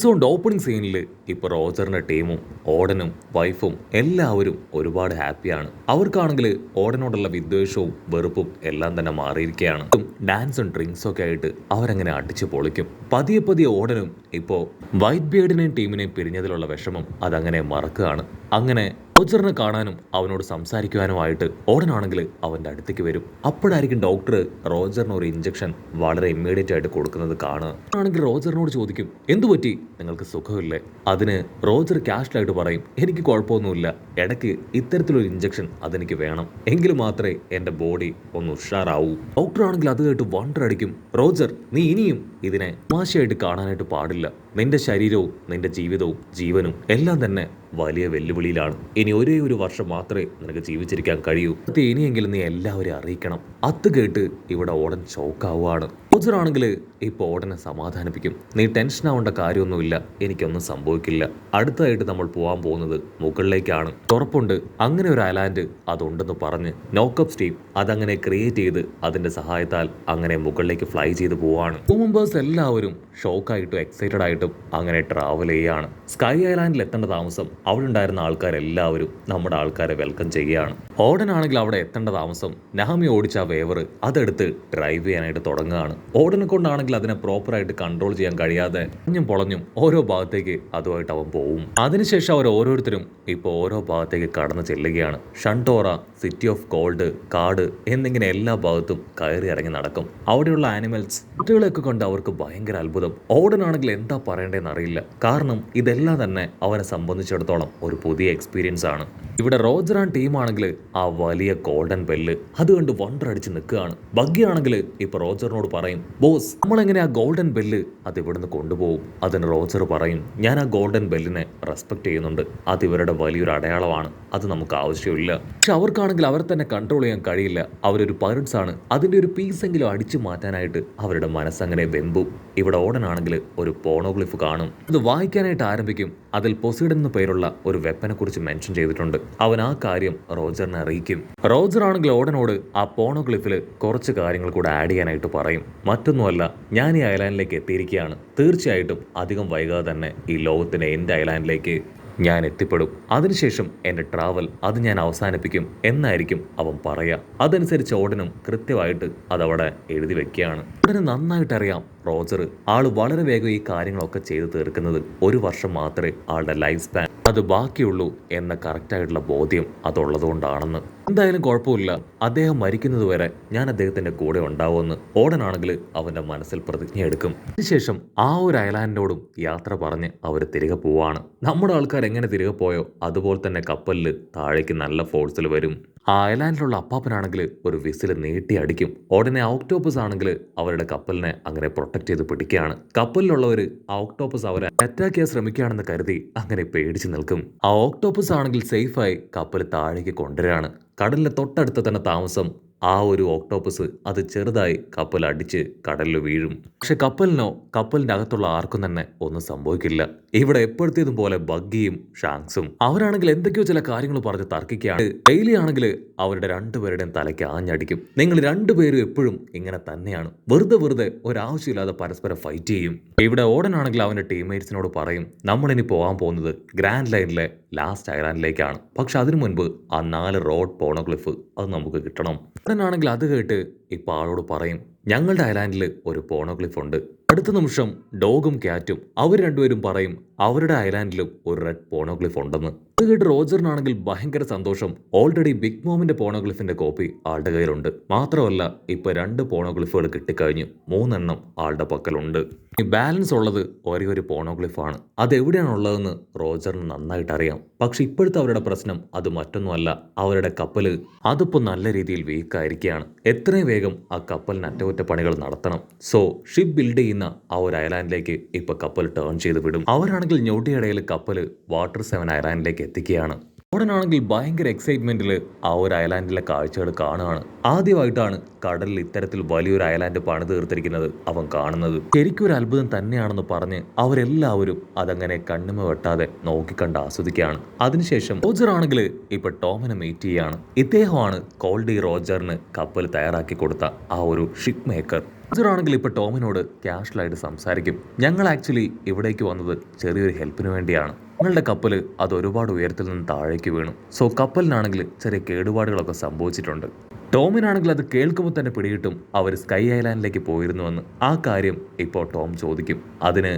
Episode opening സീനിൽ ഇപ്പോൾ റോജറിന്റെ ടീമും ഓടനും വൈഫും എല്ലാവരും ഒരുപാട് ഹാപ്പിയാണ്. അവർക്കാണെങ്കിൽ ഓടനോടുള്ള വിദ്വേഷവും വെറുപ്പും എല്ലാം തന്നെ മാറിയിരിക്കുകയാണ്. ഡാൻസും ഡ്രിങ്ക്സും ഒക്കെ ആയിട്ട് അവരങ്ങനെ അടിച്ചു പൊളിക്കും. പതിയെ പതിയെ ഓടനും ഇപ്പോൾ വൈറ്റ് ബിയർഡിനെയും ടീമിനെയും പിരിഞ്ഞതിലുള്ള വിഷമം അതങ്ങനെ മറക്കുകയാണ്. അങ്ങനെ റോജറിനെ കാണാനും അവനോട് സംസാരിക്കുവാനുമായിട്ട് ഓടനാണെങ്കിൽ അവൻ്റെ അടുത്തേക്ക് വരും. അപ്പോഴായിരിക്കും ഡോക്ടർ റോജറിന് ഒരു ഇഞ്ചക്ഷൻ വളരെ ഇമ്മീഡിയറ്റ് ആയിട്ട് കൊടുക്കുന്നത് കാണുക. ആണെങ്കിൽ റോജറിനോട് ചോദിക്കും, എന്തു പറ്റി, നിങ്ങൾക്ക് സുഖമില്ലേ? അതിന് റോജർ ക്യാഷ്വലായിട്ട് പറയും, എനിക്ക് കുഴപ്പമൊന്നുമില്ല, ഇടയ്ക്ക് ഇത്തരത്തിലൊരു ഇഞ്ചക്ഷൻ അതെനിക്ക് വേണം, എങ്കിൽ മാത്രമേ എൻ്റെ ബോഡി ഒന്ന് ഉഷാറാവൂ. ഡോക്ടർ ആണെങ്കിൽ അത് കേട്ട് വണ്ടർ അടിക്കും, റോജർ നീ ഇനിയും ഇതിനെ തമാശയായിട്ട് കാണാനായിട്ട് പാടില്ല. നിന്റെ ശരീരവും നിന്റെ ജീവിതവും ജീവനും എല്ലാം തന്നെ വലിയ വെല്ലുവിളിയിലാണ്. ഇനി ഒരേ ഒരു വർഷം മാത്രമേ നിനക്ക് ജീവിച്ചിരിക്കാൻ കഴിയൂ. ഇനിയെങ്കിലും നീ എല്ലാവരെയും അറിയിക്കണം. അത് കേട്ട് ഇവിടെ ഓടൻ ഷോക്കാവുകയാണ്. റോജർ ആണെങ്കിൽ ഇപ്പോൾ ഓടനെ സമാധാനിപ്പിക്കും, നീ ടെൻഷൻ ആവേണ്ട കാര്യമൊന്നുമില്ല, എനിക്കൊന്നും സംഭവിക്കില്ല. അടുത്തതായിട്ട് നമ്മൾ പോകാൻ പോകുന്നത് മുകളിലേക്കാണ്. ഉറപ്പുണ്ട് അങ്ങനെ ഒരു ഐലാൻഡ് അതുണ്ടെന്ന് പറഞ്ഞ് നോക്കപ്പ് ടീം അതങ്ങനെ ക്രിയേറ്റ് ചെയ്ത് അതിന്റെ സഹായത്താൽ അങ്ങനെ മുകളിലേക്ക് ഫ്ലൈ ചെയ്ത് പോവാണ്. മെമ്പേഴ്സ് എല്ലാവരും ഷോക്കായിട്ടും എക്സൈറ്റഡ് ആയിട്ടും അങ്ങനെ ട്രാവൽ ചെയ്യാണ്. സ്കൈ ഐലാൻഡിൽ എത്തേണ്ട താമസം അവിടെ ഉണ്ടായിരുന്ന ആൾക്കാരെല്ലാവരും നമ്മുടെ ആൾക്കാരെ വെൽക്കം ചെയ്യുകയാണ്. ഓടനാണെങ്കിൽ അവിടെ എത്തേണ്ട താമസം നഹാമി ഓടിച്ച ആ വേവർ അതെടുത്ത് ഡ്രൈവ് ചെയ്യാനായിട്ട് തുടങ്ങുകയാണ്. ഓടനെ കൊണ്ടാണെങ്കിൽ അതിനെ പ്രോപ്പറായിട്ട് കൺട്രോൾ ചെയ്യാൻ കഴിയാതെ പൊളഞ്ഞും ഓരോ ഭാഗത്തേക്ക് അതുമായിട്ട് അവൻ പോവും. അതിനുശേഷം അവർ ഓരോരുത്തരും ഇപ്പോൾ ഓരോ ഭാഗത്തേക്ക് കടന്നു ചെല്ലുകയാണ്. ഷണ്ടോറ, സിറ്റി ഓഫ് ഗോൾഡ്, കാട് എന്നിങ്ങനെ എല്ലാ ഭാഗത്തും കയറി ഇറങ്ങി നടക്കും. അവിടെയുള്ള ആനിമൽസ് കുട്ടികളെയൊക്കെ കൊണ്ട് അവർക്ക് ഭയങ്കര അത്ഭുതം. ഓടനാണെങ്കിൽ എന്താ പറയേണ്ടതെന്ന് അറിയില്ല. കാരണം ഇതെല്ലാം തന്നെ അവനെ സംബന്ധിച്ചിടത്തോളം ഒരു പുതിയ എക്സ്പീരിയൻസ് ആണ്. ഇവിടെ റോജർ ആൻഡ് ടീമാണെങ്കിൽ ആ വലിയ ഗോൾഡൻ ബെല്ല് അതുകൊണ്ട് വണ്ടർ അടിച്ച് നിൽക്കുകയാണ്. ബഗ്ഗി ആണെങ്കിൽ ഇപ്പൊ റോജറിനോട് പറയും, ബോസ് നമ്മളെങ്ങനെ ആ ഗോൾഡൻ ബെല്ല് അത് ഇവിടുന്ന് കൊണ്ടുപോകും? അതിന് റോജർ പറയും, ഞാൻ ആ ഗോൾഡൻ ബെല്ലിനെ റെസ്പെക്ട് ചെയ്യുന്നുണ്ട്, അത് ഇവരുടെ വലിയൊരു അടയാളമാണ്, അത് നമുക്ക് ആവശ്യമില്ല. പക്ഷെ അവർക്കാണെങ്കിൽ അവരെ തന്നെ കൺട്രോൾ ചെയ്യാൻ കഴിയില്ല. അവരൊരു പൈററ്റ്സ് ആണ്, അതിന്റെ ഒരു പീസെങ്കിലും അടിച്ചു മാറ്റാനായിട്ട് അവരുടെ മനസ്സങ്ങനെ വെമ്പും. ഇവിടെ ഓടനാണെങ്കിൽ ഒരു പോണോഗ്ലിഫ് കാണും. അത് വായിക്കാനായിട്ട് ആരംഭിക്കും. അതിൽ പൊസൈഡൻ എന്ന പേരുള്ള ഒരു വെപ്പനെ കുറിച്ച് മെൻഷൻ ചെയ്തിട്ടുണ്ട്. അവൻ ആ കാര്യം റോജറിനെ അറിയിക്കും. റോജർ ആണെങ്കിൽ ഓടനോട് ആ പോണോഗ്ലിഫിൽ കുറച്ച് കാര്യങ്ങൾ കൂടെ ആഡ് ചെയ്യാനായിട്ട് പറയും. മറ്റൊന്നുമല്ല, ഞാൻ ഈ ഐലാൻഡിലേക്ക് എത്തിയിരിക്കുകയാണ്, തീർച്ചയായിട്ടും അധികം വൈകാതെ തന്നെ ഈ ലോകത്തിന്റെ എൻ്റെ ഐലാൻഡിലേക്ക് ഞാൻ എത്തിപ്പെടും. അതിനുശേഷം എൻ്റെ ട്രാവൽ അത് ഞാൻ അവസാനിപ്പിക്കും എന്നായിരിക്കും അവൻ പറയുക. അതനുസരിച്ച് ഓടനും കൃത്യമായിട്ട് അതവിടെ എഴുതി വെക്കുകയാണ്. ഓടന് നന്നായിട്ട് അറിയാം റോജർ ആള് വളരെ വേഗം ഈ കാര്യങ്ങളൊക്കെ ചെയ്തു തീർക്കുന്നത് 1 വർഷം മാത്രമേ ആളുടെ ലൈഫ് സ്പാൻ അത് ബാക്കിയുള്ളൂ എന്ന കറക്റ്റായിട്ടുള്ള ബോധ്യം അതുള്ളതുകൊണ്ടാണെന്ന്. എന്തായാലും കുഴപ്പമില്ല, അദ്ദേഹം മരിക്കുന്നത് വരെ ഞാൻ അദ്ദേഹത്തിന്റെ കൂടെ ഉണ്ടാവുമെന്ന് ഓടനാണെങ്കിൽ അവന്റെ മനസ്സിൽ പ്രതിജ്ഞ എടുക്കും. അതിനുശേഷം ആ ഒരു ഐലാൻഡിനോടും യാത്ര പറഞ്ഞ് അവർ തിരികെ പോവാണ്. നമ്മുടെ ആൾക്കാർ എങ്ങനെ തിരികെ പോയോ അതുപോലെ തന്നെ കപ്പലിൽ താഴേക്ക് നല്ല ഫോഴ്സിൽ വരും. ആ ഐലാൻഡിലുള്ള അപ്പാപ്പനാണെങ്കിൽ ഒരു വിസിൽ നീട്ടി അടിക്കും. ഉടനെ ഓക്ടോപ്പസ് ആണെങ്കിൽ അവരുടെ കപ്പലിനെ അങ്ങനെ പ്രൊട്ടക്ട് ചെയ്ത് പിടിക്കുകയാണ്. കപ്പലിലുള്ളവർ ആ ഓക്ടോപ്പസ് അവരെ അറ്റാക്ക് ചെയ്യാൻ ശ്രമിക്കുകയാണെന്ന് കരുതി അങ്ങനെ പേടിച്ച് നിൽക്കും. ആ ഓക്ടോപ്പസ് ആണെങ്കിൽ സേഫായി കപ്പൽ താഴേക്ക് കൊണ്ടുവരികയാണ്. കടലിന്റെ തൊട്ടടുത്ത് തന്നെ താമസം ആ ഒരു ഓക്ടോപ്പസ് അത് ചെറുതായി കപ്പൽ അടിച്ച് കടലിൽ വീഴും. പക്ഷെ കപ്പലിനോ കപ്പലിന്റെ അകത്തുള്ള ആർക്കും തന്നെ ഒന്നും സംഭവിക്കില്ല. ഇവിടെ എപ്പോഴത്തേതും പോലെ ബഗ്ഗിയും ഷാങ്സും അവരാണെങ്കിൽ എന്തൊക്കെയോ ചില കാര്യങ്ങൾ പറഞ്ഞ് തർക്കിക്കുകയാണ്. ഡെയിലി ആണെങ്കിൽ അവരുടെ രണ്ടുപേരുടെയും തലയ്ക്ക് ആഞ്ഞടിക്കും. നിങ്ങൾ രണ്ടുപേരും എപ്പോഴും ഇങ്ങനെ തന്നെയാണ്, വെറുതെ ഒരാവശ്യമില്ലാതെ പരസ്പരം ഫൈറ്റ് ചെയ്യും. ഇവിടെ ഓടനാണെങ്കിൽ അവന്റെ ടീംമേറ്റ്സിനോട് പറയും, നമ്മളിനി പോകാൻ പോകുന്നത് ഗ്രാൻഡ് ലൈനിലെ ലാസ്റ്റ് ഐലാൻഡിലേക്കാണ്. പക്ഷെ അതിനു മുൻപ് ആ 4 റോഡ് പോണോഗ്ലിഫ് അത് നമുക്ക് കിട്ടണം. ഉടനാണെങ്കിൽ അത് കേട്ട് ഇപ്പൊ ആളോട് പറയും, ഞങ്ങളുടെ ഐലാൻഡിൽ ഒരു പോണോഗ്ലിഫ് ഉണ്ട്. അടുത്ത നിമിഷം ഡോഗും ക്യാറ്റും അവർ രണ്ടുപേരും പറയും അവരുടെ ഐലാൻഡിലും ഒരു റെഡ് പോണോഗ്ലിഫ് ഉണ്ടെന്ന്. അത് കേട്ട് റോജറിനാണെങ്കിൽ ഭയങ്കര സന്തോഷം. ഓൾറെഡി ബിഗ് മോമിന്റെ പോണോഗ്ലിഫിന്റെ കോപ്പി ആളുടെ കയ്യിലുണ്ട്. മാത്രമല്ല ഇപ്പൊ 2 പോണോഗ്ലിഫുകൾ കിട്ടിക്കഴിഞ്ഞു, 3 എണ്ണം ആളുടെ പക്കലുണ്ട്. ഈ ബാലൻസ് ഉള്ളത് ഒരേ ഒരു പോണോഗ്ലിഫാണ്. അതെവിടെയാണുള്ളതെന്ന് റോജറിന് നന്നായിട്ട് അറിയാം. പക്ഷെ ഇപ്പോഴത്തെ അവരുടെ പ്രശ്നം അത് മറ്റൊന്നുമല്ല, അവരുടെ കപ്പല് അതിപ്പോ നല്ല രീതിയിൽ വീക്കായിരിക്കുകയാണ്. എത്രയും വേഗം ആ കപ്പലിന് അറ്റകുറ്റപ്പണികൾ നടത്തണം. സോ ഷിപ്പ് ബിൽഡ് ചെയ്യുന്ന ആ ഒരു ഐലാൻഡിലേക്ക് ഇപ്പൊ കപ്പൽ ടേൺ ചെയ്ത് വിടും. അവരാണെങ്കിൽ ഞൊടിയിടയിൽ കപ്പല് വാട്ടർ 7 ഐലാൻഡിലേക്ക് എത്തിക്കുകയാണ്. ഉടനാണെങ്കിൽ ഭയങ്കര എക്സൈറ്റ്മെന്റിൽ ആ ഒരു ഐലാൻഡിലെ കാഴ്ചകൾ കാണുകയാണ്. ആദ്യമായിട്ടാണ് കടലിൽ ഇത്തരത്തിൽ വലിയൊരു ഐലാൻഡ് പണി തീർത്തിരിക്കുന്നത് അവൻ കാണുന്നത്. ശരിക്കും ഒരു അത്ഭുതം തന്നെയാണെന്ന് പറഞ്ഞ് അവരെല്ലാവരും അതങ്ങനെ കണ്ണുമ വെട്ടാതെ നോക്കിക്കണ്ട് ആസ്വദിക്കുകയാണ്. അതിനുശേഷം റോജർ ആണെങ്കിൽ ഇപ്പൊ ടോമിനെ മീറ്റ് ചെയ്യാണ്. ഇദ്ദേഹമാണ് കോൾഡി റോജറിന് കപ്പൽ തയ്യാറാക്കി കൊടുത്ത ആ ഒരു ഷിപ്പ് മേക്കർ. ആണെങ്കിൽ ഇപ്പോൾ ടോമിനോട് ക്യാഷ്വലായിട്ട് സംസാരിക്കും. ഞങ്ങൾ ആക്ച്വലി ഇവിടേക്ക് വന്നത് ചെറിയൊരു ഹെൽപ്പിന് വേണ്ടിയാണ്. ഞങ്ങളുടെ കപ്പൽ അത് ഒരുപാട് ഉയരത്തിൽ നിന്ന് താഴേക്ക് വീണു. സോ കപ്പലിനാണെങ്കിൽ ചെറിയ കേടുപാടുകളൊക്കെ സംഭവിച്ചിട്ടുണ്ട്. ടോമിനാണെങ്കിൽ അത് കേൾക്കുമ്പോൾ തന്നെ പിടികിട്ടും അവർ സ്കൈ ഐലാൻഡിലേക്ക് പോയിരുന്നുവെന്ന്. ആ കാര്യം ഇപ്പോൾ ടോം ചോദിക്കും. അതിന്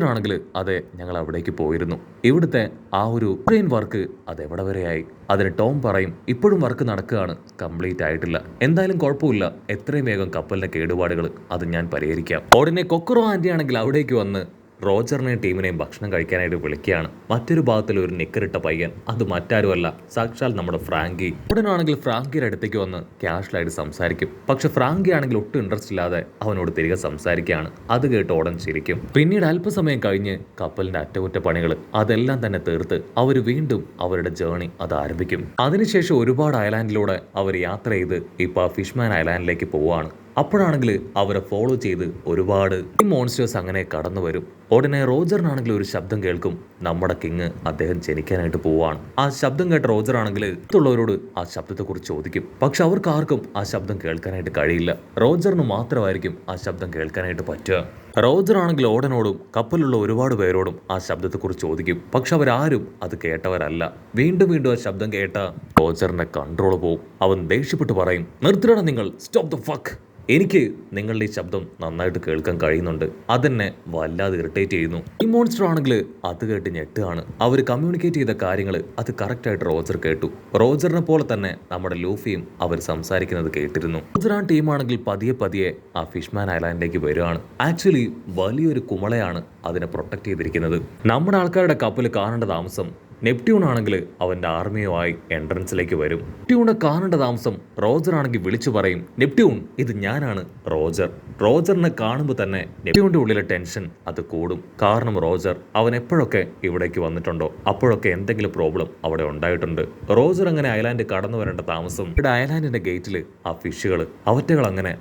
ആണെങ്കിൽ അതെ, ഞങ്ങൾ അവിടേക്ക് പോയിരുന്നു. ഇവിടുത്തെ ആ ഒരു ട്രെയിൻ വർക്ക് അത് എവിടെ വരെയായി? അതിന് ടോം പറയും ഇപ്പോഴും വർക്ക് നടക്കുകയാണ്, കംപ്ലീറ്റ് ആയിട്ടില്ല. എന്തായാലും കുഴപ്പമില്ല, എത്രയും വേഗം കപ്പലിന്റെ കേടുപാടുകൾ അത് ഞാൻ പരിഹരിക്കാം. ഉടനെ കൊക്കറോ ആന്റി ആണെങ്കിൽ അവിടേക്ക് വന്ന് റോജറിനെയും ടീമിനെയും ഭക്ഷണം കഴിക്കാനായിട്ട് വിളിക്കുകയാണ്. മറ്റൊരു ഭാഗത്തിൽ ഒരു നിക്കറിട്ട പയ്യൻ, അത് മറ്റാരുമല്ല, സാക്ഷാൽ നമ്മുടെ ഫ്രാങ്കി. ഉടനാണെങ്കിൽ ഫ്രാങ്കിയുടെ അടുത്തേക്ക് വന്ന് ക്യാഷ്വലായിട്ട് സംസാരിക്കും. പക്ഷെ ഫ്രാങ്കി ആണെങ്കിൽ ഒട്ടും ഇൻട്രസ്റ്റ് ഇല്ലാതെ അവനോട് തിരികെ സംസാരിക്കുകയാണ്. അത് കേട്ട് ഉടൻ ചിരിക്കും. പിന്നീട് അല്പസമയം കഴിഞ്ഞ് കപ്പലിന്റെ അറ്റകുറ്റപ്പണികൾ അതെല്ലാം തന്നെ തീർത്ത് അവർ വീണ്ടും അവരുടെ ജേണി അത് ആരംഭിക്കും. അതിനുശേഷം ഒരുപാട് ഐലാൻഡിലൂടെ അവർ യാത്ര ചെയ്ത് ഇപ്പൊ ഫിഷ്മാൻ ഐലാൻഡിലേക്ക് പോവുകയാണ്. അപ്പോഴാണെങ്കിൽ അവരെ ഫോളോ ചെയ്ത് ഒരുപാട് മോൺസ്റ്റേഴ്സ് അങ്ങനെ കടന്നു വരും. ഉടനെ റോജറിനാണെങ്കിൽ ഒരു ശബ്ദം കേൾക്കും. നമ്മുടെ കിങ് അദ്ദേഹം ജനിക്കാനായിട്ട് പോവാണ്. ആ ശബ്ദം കേട്ട റോജർ ആണെങ്കിൽ മറ്റുള്ളവരോട് ആ ശബ്ദത്തെക്കുറിച്ച് ചോദിക്കും. പക്ഷെ അവർക്ക് ആർക്കും ആ ശബ്ദം കേൾക്കാനായിട്ട് കഴിയില്ല. റോജറിന് മാത്രമായിരിക്കും ആ ശബ്ദം കേൾക്കാനായിട്ട് പറ്റുക. റോജർ ആണെങ്കിൽ ഓടനോടും കപ്പലിലുള്ള ഒരുപാട് പേരോടും ആ ശബ്ദത്തെക്കുറിച്ച് ചോദിക്കും. പക്ഷെ അവരാരും അത് കേട്ടവരല്ല. വീണ്ടും വീണ്ടും ആ ശബ്ദം കേട്ട റോജറിന്റെ കൺട്രോൾ പോവും. അവൻ ദേഷ്യപ്പെട്ട് പറയും, നിർത്തണം നിങ്ങൾ, സ്റ്റോപ്പ് ദ ഫക്ക്. എനിക്ക് നിങ്ങളുടെ ഈ ശബ്ദം നന്നായിട്ട് കേൾക്കാൻ കഴിയുന്നുണ്ട്. അതെന്നെ വല്ലാതെ ഇറിറ്റേറ്റ് ചെയ്യുന്നു. ഈ മോൺസ്റ്റർ ആണെങ്കിൽ അത് കേട്ട് ഞെട്ടുകയാണ്. അവർ കമ്മ്യൂണിക്കേറ്റ് ചെയ്ത കാര്യങ്ങൾ അത് കറക്റ്റായിട്ട് റോജർ കേട്ടു. റോജറിനെ പോലെ തന്നെ നമ്മുടെ ലൂഫിയും അവർ സംസാരിക്കുന്നത് കേട്ടിരുന്നു. റോജർ ആ ടീമാണെങ്കിൽ പതിയെ പതിയെ ആ ഫിഷ്മാൻ ഐലാൻഡിലേക്ക് വരികയാണ്. ആക്ച്വലി വലിയൊരു കുമളയാണ് അതിനെ പ്രൊട്ടക്ട് ചെയ്തിരിക്കുന്നത്. നമ്മുടെ ആൾക്കാരുടെ കപ്പൽ കാണേണ്ട താമസം നെപ്റ്റ്യൂൺ ആണെങ്കിൽ അവന്റെ ആർമിയുമായി എൻട്രൻസിലേക്ക് വരും. നെപ്റ്റ്യൂണെ കാണേണ്ട താമസം റോജർ ആണെങ്കിൽ വിളിച്ചു പറയും, നെപ്റ്റ്യൂൺ, ഇത് ഞാനാണ് റോജർ. റോജറിനെ കാണുമ്പോൾ തന്നെ നെപ്റ്റ്യൂണിന്റെ ഉള്ളിലെ ടെൻഷൻ അത് കൂടും. കാരണം റോജർ അവൻ എപ്പോഴൊക്കെ ഇവിടേക്ക് വന്നിട്ടുണ്ടോ അപ്പോഴൊക്കെ എന്തെങ്കിലും പ്രോബ്ലം അവിടെ ഉണ്ടായിട്ടുണ്ട്. റോജർ അങ്ങനെ ഐലാൻഡ് കടന്നു വരേണ്ട താമസം ഇവിടെ ഐലാൻഡിന്റെ ഗേറ്റിൽ ആ ഫിഷുകൾ അവറ്റകൾ അങ്ങനെ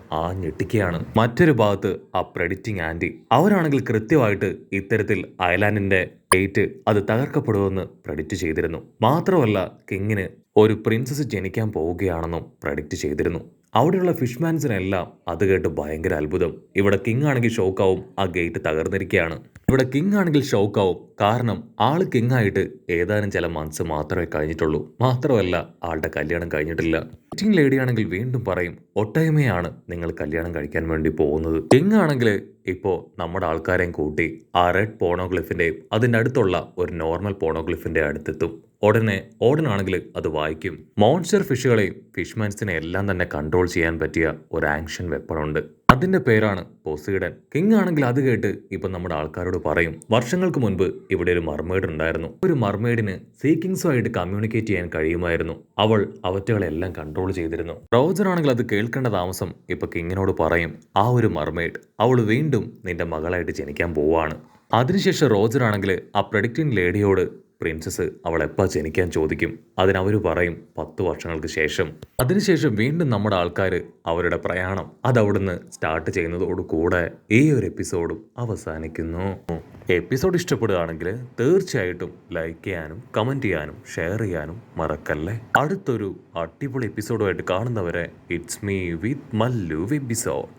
ഞെട്ടിക്കുകയാണ്. മറ്റൊരു ഭാഗത്ത് ആ പ്രെഡിറ്റിംഗ് ആന്റി അവരാണെങ്കിൽ കൃത്യമായിട്ട് ഇത്തരത്തിൽ ഐലാൻഡിന്റെ ഗേറ്റ് അത് തകർക്കപ്പെടുമെന്ന് പ്രഡിക്റ്റ് ചെയ്തിരുന്നു. മാത്രമല്ല കിങ്ങിന് ഒരു പ്രിൻസസ് ജനിക്കാൻ പോവുകയാണെന്നും പ്രഡിക്റ്റ് ചെയ്തിരുന്നു. അവിടെയുള്ള ഫിഷ്മാൻസിനെല്ലാം അത് കേട്ട് ഭയങ്കര അത്ഭുതം. ഇവിടെ കിങ് ആണെങ്കിൽ ഷോക്കാവും, ആ ഗേറ്റ് തകർന്നിരിക്കുകയാണ്. ഇവിടെ കിങ് ആണെങ്കിൽ ഷോക്കാവും, കാരണം ആള് കിങ് ആയിട്ട് ഏതാനും ചില മന്ത്സ് മാത്രമേ കഴിഞ്ഞിട്ടുള്ളൂ. മാത്രമല്ല ആളുടെ കല്യാണം കഴിഞ്ഞിട്ടില്ല. കിങ് ലേഡി ആണെങ്കിൽ വീണ്ടും പറയും, ഒട്ടയമയാണ് നിങ്ങൾ കല്യാണം കഴിക്കാൻ വേണ്ടി പോകുന്നത്. കിങ് ആണെങ്കിൽ ഇപ്പോ നമ്മുടെ ആൾക്കാരെയും കൂട്ടി ആ റെഡ് പോണോഗ്ലിഫിന്റെയും അതിന്റെ അടുത്തുള്ള ഒരു നോർമൽ പോണോഗ്ലിഫിന്റെ അടുത്തെത്തും. ഉടനെ ഓടനാണെങ്കിൽ അത് വായിക്കും. മോൺസ്റ്റർ ഫിഷുകളെയും ഫിഷ്മാൻസിനെ എല്ലാം തന്നെ കൺട്രോൾ ചെയ്യാൻ പറ്റിയ ഒരു ആക്ഷൻ വെപ്പൺ ഉണ്ട്. അതിന്റെ പേരാണ് പോസൈഡൻ. കിങ് ആണെങ്കിൽ അത് കേട്ട് ഇപ്പൊ നമ്മുടെ ആൾക്കാരോട് പറയും, വർഷങ്ങൾക്ക് മുൻപ് ഇവിടെ ഒരു മർമെയ്ഡ് ഉണ്ടായിരുന്നു. ഒരു മർമെയ്ഡിന് സീക്കിങ്സുമായിട്ട് കമ്മ്യൂണിക്കേറ്റ് ചെയ്യാൻ കഴിയുമായിരുന്നു. അവൾ അവറ്റകളെല്ലാം കൺട്രോൾ ചെയ്തിരുന്നു. റോജർ ആണെങ്കിൽ അത് കേൾക്കേണ്ട താമസം ഇപ്പൊ കിങ്ങിനോട് പറയും, ആ ഒരു മർമെയ്ഡ് അവൾ വീണ്ടും നിന്റെ മകളായിട്ട് ജനിക്കാൻ പോവാണ്. അതിനുശേഷം റോജർ ആണെങ്കിൽ ആ പ്രഡിക്റ്റിംഗ് ലേഡിയോട് പ്രിൻസസ് അവൾ എപ്പോൾ ജനിക്കാൻ ചോദിക്കും. അതിനവർ പറയും 10 വർഷങ്ങൾക്ക് ശേഷം. അതിനുശേഷം വീണ്ടും നമ്മുടെ ആൾക്കാർ അവരുടെ പ്രയാണം അതവിടുന്ന് സ്റ്റാർട്ട് ചെയ്യുന്നതോടുകൂടെ ഈ ഒരു എപ്പിസോഡും അവസാനിക്കുന്നു. എപ്പിസോഡ് ഇഷ്ടപ്പെടുകയാണെങ്കിൽ തീർച്ചയായിട്ടും ലൈക്ക് ചെയ്യാനും കമൻറ്റ് ചെയ്യാനും ഷെയർ ചെയ്യാനും മറക്കല്ലേ. അടുത്തൊരു അടിപൊളി എപ്പിസോഡുമായിട്ട് കാണുന്നവരെ it's me with Mallu episode.